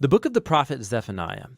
The book of the prophet Zephaniah.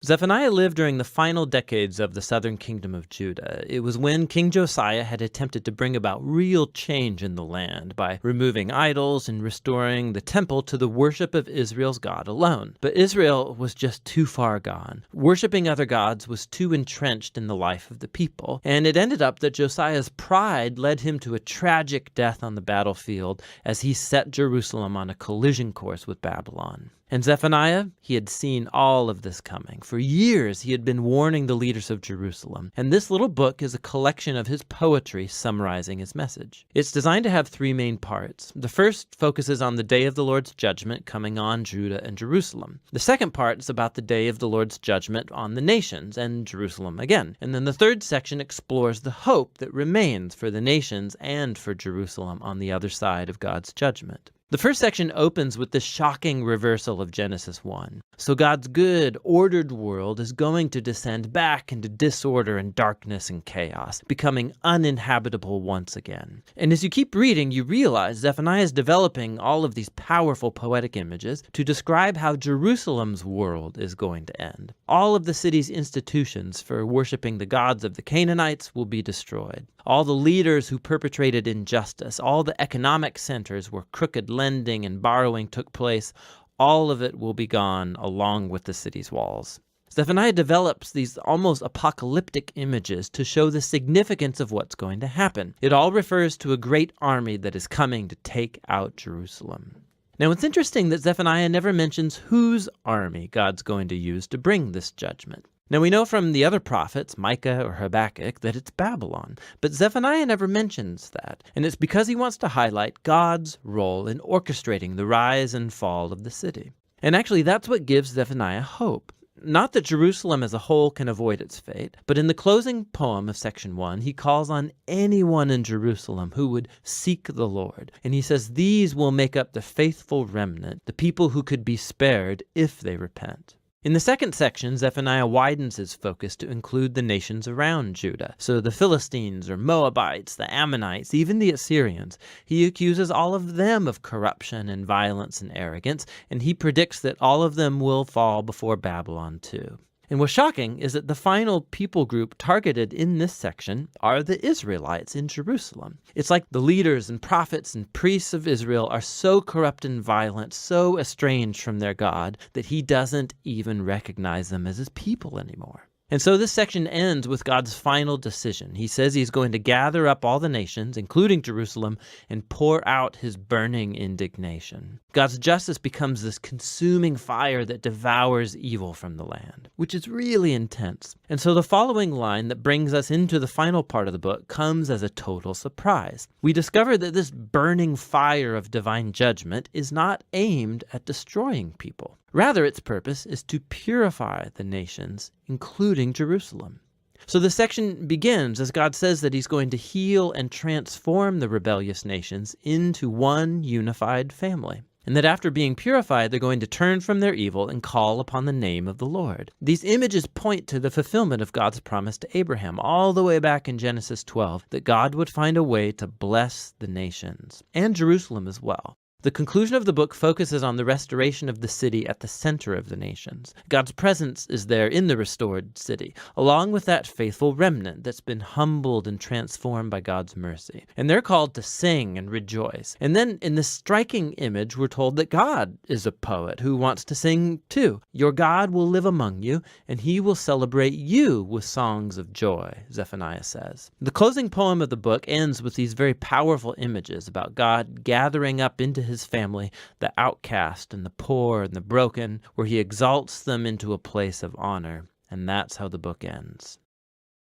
Zephaniah lived during the final decades of the southern kingdom of Judah. It was when King Josiah had attempted to bring about real change in the land by removing idols and restoring the temple to the worship of Israel's God alone. But Israel was just too far gone. Worshipping other gods was too entrenched in the life of the people, and it ended up that Josiah's pride led him to a tragic death on the battlefield as he set Jerusalem on a collision course with Babylon. And Zephaniah, he had seen all of this coming. For years, he had been warning the leaders of Jerusalem, and this little book is a collection of his poetry summarizing his message. It's designed to have three main parts. The first focuses on the day of the Lord's judgment coming on Judah and Jerusalem. The second part is about the day of the Lord's judgment on the nations and Jerusalem again. And then the third section explores the hope that remains for the nations and for Jerusalem on the other side of God's judgment. The first section opens with the shocking reversal of Genesis 1. So God's good, ordered world is going to descend back into disorder and darkness and chaos, becoming uninhabitable once again. And as you keep reading, you realize Zephaniah is developing all of these powerful poetic images to describe how Jerusalem's world is going to end. All of the city's institutions for worshiping the gods of the Canaanites will be destroyed. All the leaders who perpetrated injustice, all the economic centers where crooked lending and borrowing took place, all of it will be gone along with the city's walls. Zephaniah develops these almost apocalyptic images to show the significance of what's going to happen. It all refers to a great army that is coming to take out Jerusalem. Now, it's interesting that Zephaniah never mentions whose army God's going to use to bring this judgment. Now, we know from the other prophets, Micah or Habakkuk, that it's Babylon, but Zephaniah never mentions that, and it's because he wants to highlight God's role in orchestrating the rise and fall of the city. And actually, that's what gives Zephaniah hope. Not that Jerusalem as a whole can avoid its fate, but in the closing poem of section 1, he calls on anyone in Jerusalem who would seek the Lord. And he says these will make up the faithful remnant, the people who could be spared if they repent. In the second section, Zephaniah widens his focus to include the nations around Judah. So the Philistines or Moabites, the Ammonites, even the Assyrians. He accuses all of them of corruption and violence and arrogance, and he predicts that all of them will fall before Babylon too. And what's shocking is that the final people group targeted in this section are the Israelites in Jerusalem. It's like the leaders and prophets and priests of Israel are so corrupt and violent, so estranged from their God, that he doesn't even recognize them as his people anymore. And so this section ends with God's final decision. He says he's going to gather up all the nations, including Jerusalem, and pour out his burning indignation. God's justice becomes this consuming fire that devours evil from the land, which is really intense. And so the following line that brings us into the final part of the book comes as a total surprise. We discover that this burning fire of divine judgment is not aimed at destroying people. Rather, its purpose is to purify the nations, including Jerusalem. So the section begins as God says that he's going to heal and transform the rebellious nations into one unified family. And that after being purified, they're going to turn from their evil and call upon the name of the Lord. These images point to the fulfillment of God's promise to Abraham all the way back in Genesis 12, that God would find a way to bless the nations, and Jerusalem as well. The conclusion of the book focuses on the restoration of the city at the center of the nations. God's presence is there in the restored city, along with that faithful remnant that's been humbled and transformed by God's mercy. And they're called to sing and rejoice. And then in this striking image, we're told that God is a poet who wants to sing too. Your God will live among you, and he will celebrate you with songs of joy, Zephaniah says. The closing poem of the book ends with these very powerful images about God gathering up into his family the outcast and the poor and the broken, where he exalts them into a place of honor. And that's how the book ends.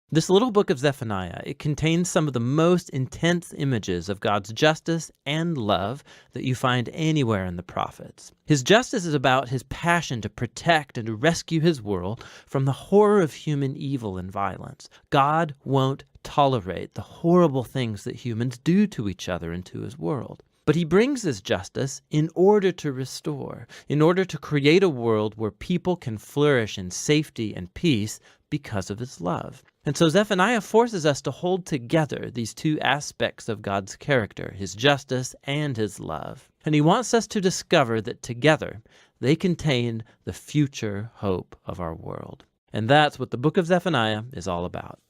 This little book of Zephaniah, it contains some of the most intense images of God's justice and love that you find anywhere in the prophets. His justice is about his passion to protect and to rescue his world from the horror of human evil and violence. God won't tolerate the horrible things that humans do to each other and to his world. But he brings his justice in order to restore, in order to create a world where people can flourish in safety and peace because of his love. And so Zephaniah forces us to hold together these two aspects of God's character, his justice and his love. And he wants us to discover that together They contain the future hope of our world. And that's what the book of Zephaniah is all about.